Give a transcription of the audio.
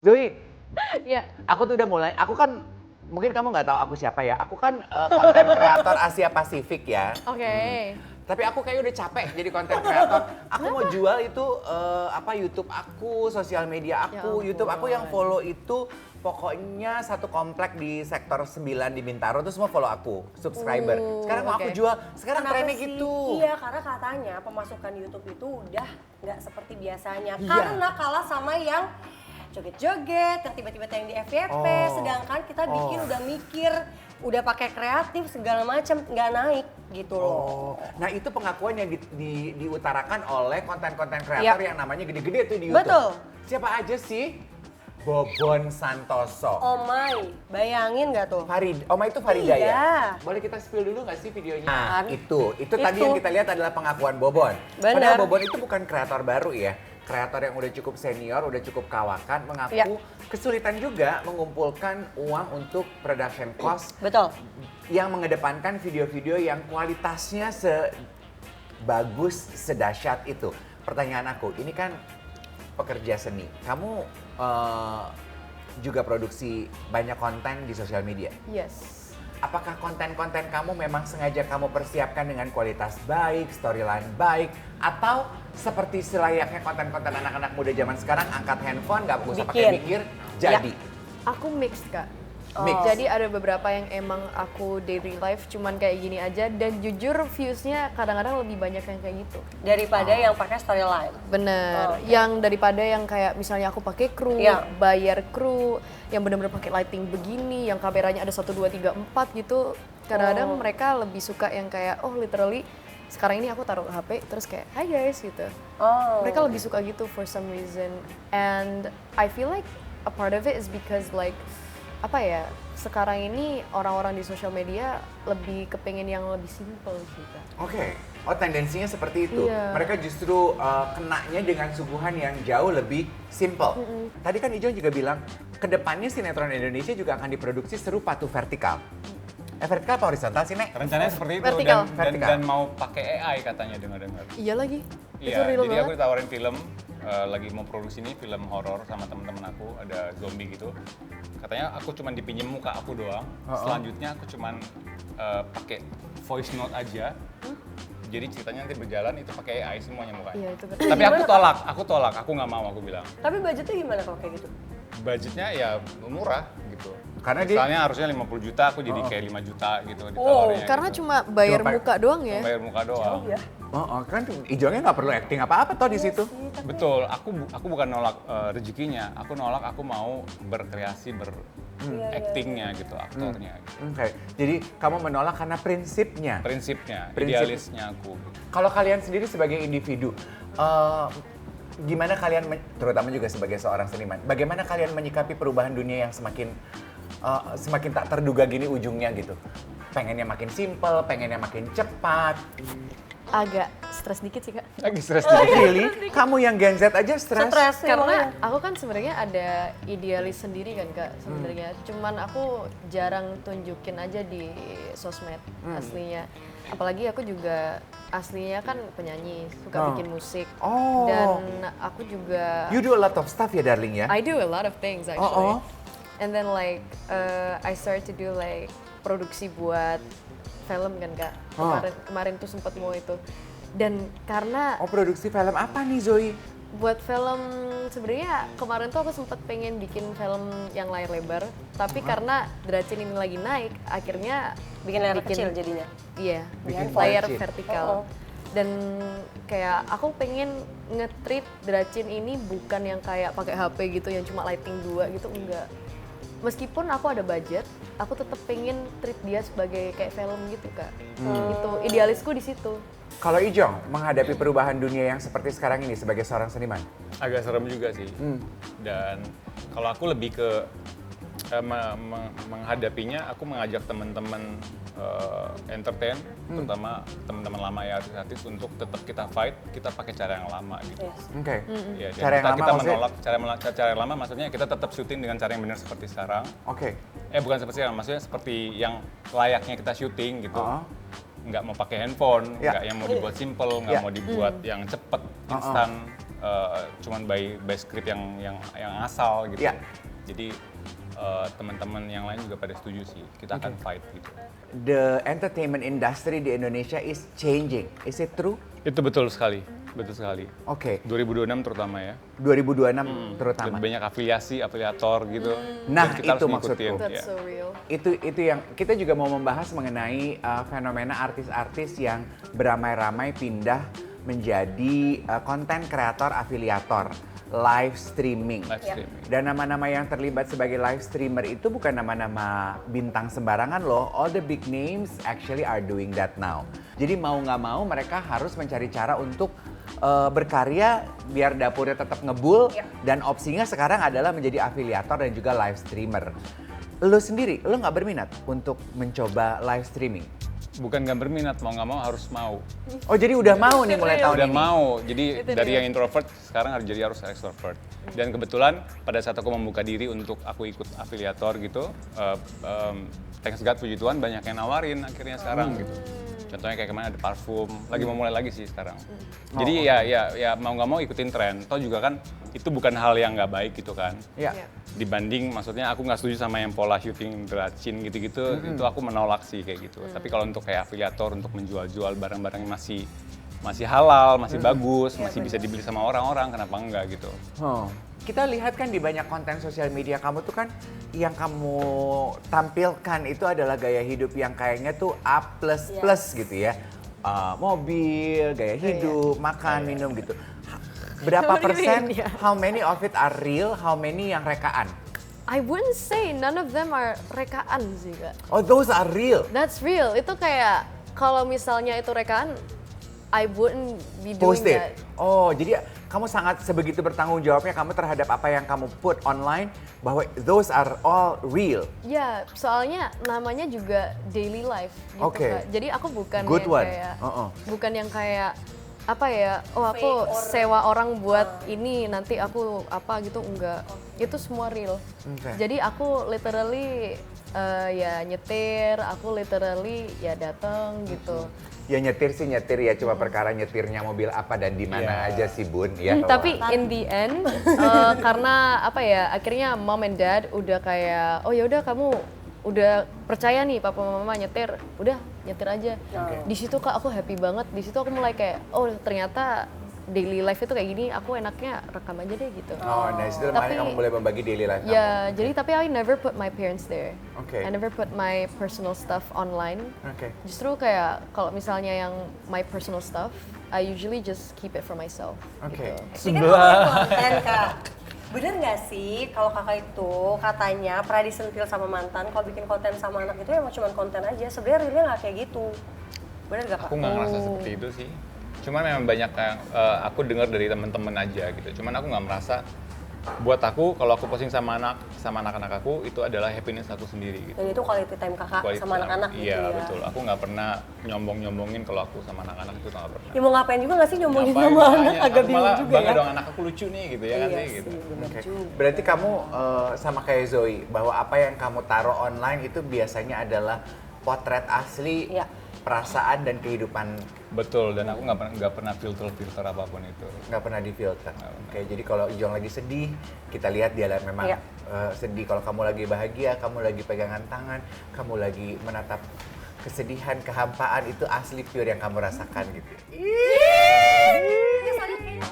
Zoe, Iya. aku tuh udah mulai, aku kan mungkin kamu nggak tahu aku siapa ya. Aku kan konten kreator Asia Pasifik ya. Oke. Tapi aku kayak udah capek jadi konten kreator. Aku mau jual itu YouTube aku, sosial media aku, Ya YouTube aku yang ampun. follow itu pokoknya satu komplek di sektor 9 di Bintaro tuh semua follow aku, subscriber. Sekarang mau aku oke. jual, sekarang Kenapa trennya sih? gitu. Iya, karena katanya pemasukan YouTube itu udah nggak seperti biasanya. Iya. Karena kalah sama yang joget-joget, yang tiba-tiba tayang di FYP. Oh. Sedangkan kita bikin Oh. udah mikir, udah pakai kreatif segala macam nggak naik gitu loh. Oh, nah itu pengakuan yang diutarakan oleh konten-konten kreator yang namanya gede-gede tuh di YouTube. Betul. Siapa aja sih? Bobon Santoso. Oh my, bayangin nggak tuh? Oma itu Farida ya? Iya. Boleh kita spill dulu nggak sih videonya? Kan. Nah, itu tadi yang kita lihat adalah pengakuan Bobon. Benar. Padahal Bobon itu bukan kreator baru ya. Kreator yang udah cukup senior, udah cukup kawakan, mengaku Iya. kesulitan juga mengumpulkan uang untuk production cost Betul. yang mengedepankan video-video yang kualitasnya sebagus, sedahsyat itu. Pertanyaan aku, ini kan pekerja seni, kamu juga produksi banyak konten di sosial media. Yes. Apakah konten-konten kamu memang sengaja kamu persiapkan dengan kualitas baik, storyline baik, atau seperti selayaknya konten-konten anak-anak muda zaman sekarang, angkat handphone, nggak usah pakai Bikin. mikir, jadi. Aku mixed, Kak. Mix. Jadi ada beberapa yang emang aku daily life cuman kayak gini aja, dan jujur viewsnya kadang-kadang lebih banyak yang kayak gitu. Daripada yang pakai storyline. Bener. Oh, oke. Yang daripada yang kayak misalnya aku pakai kru, Iya. bayar kru, yang bener-bener pakai lighting begini, yang kameranya ada 1, 2, 3, 4 gitu. Kadang-kadang Oh. mereka lebih suka yang kayak, oh literally sekarang ini aku taruh HP terus kayak, hi guys gitu. Oh. Mereka lebih suka gitu for some reason. And I feel like a part of it is because like, apa ya, sekarang ini orang-orang di sosial media lebih kepengen yang lebih simple sih, Kak. Oke. Oh, tendensinya seperti itu. Iya. Mereka justru kenanya dengan suguhan yang jauh lebih simple. Tadi kan Ijon juga bilang, kedepannya sinetron Indonesia juga akan diproduksi serupa tuh vertikal. Vertikal apa horizontal sih, Nek? Rencananya seperti itu Vertikal. Vertikal. dan mau pakai AI katanya dengar-dengar. Iya lagi. Itu Iya, real jadi aku banget. ditawarin film, lagi mau produksi ini film horor sama teman-teman aku, ada zombie gitu. Katanya aku cuman dipinjem muka aku doang. Selanjutnya aku cuman pakai voice note aja. Jadi ceritanya nanti berjalan itu pakai AI semuanya mukanya. Iya, itu betul. Tapi aku tolak, aku nggak mau, aku bilang. Tapi budgetnya gimana kalau kayak gitu? Budgetnya ya murah gitu. Karena dia- Misalnya harusnya 50 juta, aku jadi kayak 5 juta gitu Oh, ditawarinnya. Karena gitu. cuma bayar Cuma muka doang ya. bayar muka doang. Ya. Kan Ijonnya nggak perlu acting apa-apa toh di situ. Betul, aku bukan nolak rezekinya, aku nolak aku mau berkreasi, actingnya gitu, aktornya. Gitu. Oke. Jadi kamu menolak karena prinsipnya. Prinsipnya, Prinsip. idealisnya aku. Kalau kalian sendiri sebagai individu, gimana kalian, terutama juga sebagai seorang seniman, bagaimana kalian menyikapi perubahan dunia yang semakin tak terduga gini ujungnya gitu? Pengennya makin simple, pengennya makin cepat. Agak stres dikit sih, Kak. Lagi stres dikit. Really? Kamu yang Gen Z aja stres? Stres Karena aku kan sebenarnya ada idealis sendiri kan, Kak, sebenarnya. Cuman aku jarang tunjukin aja di sosmed aslinya. Apalagi aku juga aslinya kan penyanyi, suka bikin musik. Oh. Dan aku juga You do a lot of stuff ya darling ya? I do a lot of things actually. Oh. And then like I start to do like produksi buat film kan, Kak. Kemarin tuh sempat mau itu. Dan karena Oh, produksi film apa nih Zoe? buat film sebenarnya kemarin tuh aku sempat pengen bikin film yang layar lebar, tapi karena Dracin ini lagi naik, akhirnya Bikin layar kecil jadinya. Iya, Bikin layar Dracin. vertikal. Oh. Dan kayak aku pengen nge-treat Dracin ini bukan yang kayak pakai HP gitu yang cuma lighting 2 gitu, enggak. Meskipun aku ada budget, aku tetap pengen treat dia sebagai kayak film gitu, Kak. Gitu, idealisku di situ. Kalau Ijong menghadapi perubahan dunia yang seperti sekarang ini sebagai seorang seniman, Agak serem juga sih. Dan kalau aku lebih ke menghadapinya, aku mengajak teman-teman entertain, terutama teman-teman lama ya artis-artis untuk tetap kita fight, kita pakai cara yang lama gitu. Yes. oke. Ya, dan Cara yang lama kita maksudnya? menolak cara yang lama, maksudnya kita tetap syuting dengan cara yang benar seperti sekarang. Oke. Bukan seperti sekarang, maksudnya seperti yang layaknya kita syuting gitu. Oh. Nggak mau pakai handphone, Ya. nggak yang mau dibuat simple, nggak Ya. mau dibuat yang cepet, instan. cuman by script yang asal gitu. Iya. Jadi teman-teman yang lain juga pada setuju sih, kita akan fight gitu. The entertainment industry di Indonesia is changing. Is it true? Itu betul sekali, betul sekali. Oke. 2026 terutama ya. 2026 terutama. Lebih banyak afiliator gitu. Nah, Dan kita harus itu ngikutin, maksudku. That's ya. so real. Itu yang kita juga mau membahas mengenai fenomena artis-artis yang beramai-ramai pindah menjadi konten kreator afiliator, live streaming. Live streaming. Dan nama-nama yang terlibat sebagai live streamer itu bukan nama-nama bintang sembarangan loh. All the big names actually are doing that now. Jadi mau nggak mau mereka harus mencari cara untuk berkarya biar dapurnya tetap ngebul. Dan opsinya sekarang adalah menjadi afiliator dan juga live streamer. Lo sendiri, lo nggak berminat untuk mencoba live streaming? Bukan nggak berminat, mau nggak mau harus mau. Oh jadi udah mau nih mulai tahun Udah ini? mau, jadi Itu dari dia. yang introvert sekarang harus extrovert. Dan kebetulan pada saat aku membuka diri untuk aku ikut afiliator gitu, thanks God puji Tuhan banyak yang nawarin akhirnya sekarang gitu. Contohnya kayak kemarin ada parfum, lagi mau mulai lagi sih sekarang. Jadi ya mau nggak mau ikutin tren. Toh juga kan itu bukan hal yang nggak baik gitu kan. Ya. Iya. Dibanding maksudnya aku nggak setuju sama yang pola syuting dracin gitu-gitu, itu aku menolak sih kayak gitu. Tapi kalau untuk kayak afiliator untuk menjual-jual barang-barang yang masih halal, masih bagus, masih bisa dibeli sama orang-orang, kenapa enggak gitu. Oh. Kita lihat kan di banyak konten sosial media kamu tuh kan yang kamu tampilkan itu adalah gaya hidup yang kayaknya tuh A++ gitu ya. Mobil, gaya hidup, makan, minum gitu. Berapa What do you persen, mean? Yeah. how many of it are real, how many yang rekaan? I wouldn't say none of them are rekaan sih Kak. Oh those are real? That's real. Itu kayak kalau misalnya itu rekaan, I wouldn't be doing Post it? that. Oh jadi kamu sangat sebegitu bertanggung jawabnya kamu terhadap apa yang kamu put online bahwa those are all real? Ya, soalnya namanya juga daily life gitu Oke. Kak. Jadi aku bukan Good yang one. kayak Uh-uh. bukan yang kayak apa ya, oh aku sewa orang buat ini nanti aku apa gitu, enggak. Itu semua real. Oke. Jadi aku literally ya nyetir, aku literally ya datang gitu. Ya nyetir sih nyetir ya, cuma perkara nyetirnya mobil apa dan di mana Iya. aja sih Bun ya. Tapi in the end karena apa ya, akhirnya mom and dad udah kayak oh ya udah kamu udah percaya nih papa mama nyetir, udah nyetir aja. Di situ Kak aku happy banget. Di situ aku mulai kayak oh ternyata daily life itu kayak gini, aku enaknya rekam aja deh gitu. Oh, nah itu Tapi- makanya kamu boleh membagi daily life Ya, kamu. jadi tapi I never put my parents there. Oke. I never put my personal stuff online. Oke. Justru kayak kalau misalnya yang my personal stuff, I usually just keep it for myself. Oke. Gitu. Ini kan ngomongin konten Kak. Bener nggak sih kalau kakak itu katanya pernah disentil sama mantan kalau bikin konten sama anak itu emang cuma konten aja, sebenarnya realnya nggak kayak gitu. Bener nggak Kak? Aku nggak ngerasa seperti itu sih. Cuman memang banyak yang aku dengar dari temen-temen aja gitu. Cuman aku nggak merasa, buat aku kalau aku posting sama anak-anak aku itu adalah happiness aku sendiri gitu. Dan itu quality time kakak Quality sama time. anak-anak gitu Iya ya. betul. Aku nggak pernah nyombong-nyombongin kalau aku sama anak-anak itu nggak pernah. Ya mau ngapain juga nggak sih nyombongin Ngapain sama anak, makanya? agak Aku bingung malah juga bangga ya. dong anak aku lucu nih gitu ya kan Iya sih sih, gitu. bener Oke. juga. Berarti kamu sama kayak Zoe bahwa apa yang kamu taruh online itu biasanya adalah potret asli, Iya. perasaan dan kehidupan, Betul, dan aku nggak pernah filter apapun itu. nggak pernah difilter. Nggak pernah. Oke, jadi kalau Ijong lagi sedih, kita lihat dia memang Iya. sedih. Kalau kamu lagi bahagia, kamu lagi pegangan tangan, kamu lagi menatap kesedihan, kehampaan, itu asli pure yang kamu rasakan gitu. Ya, soalnya kayaknya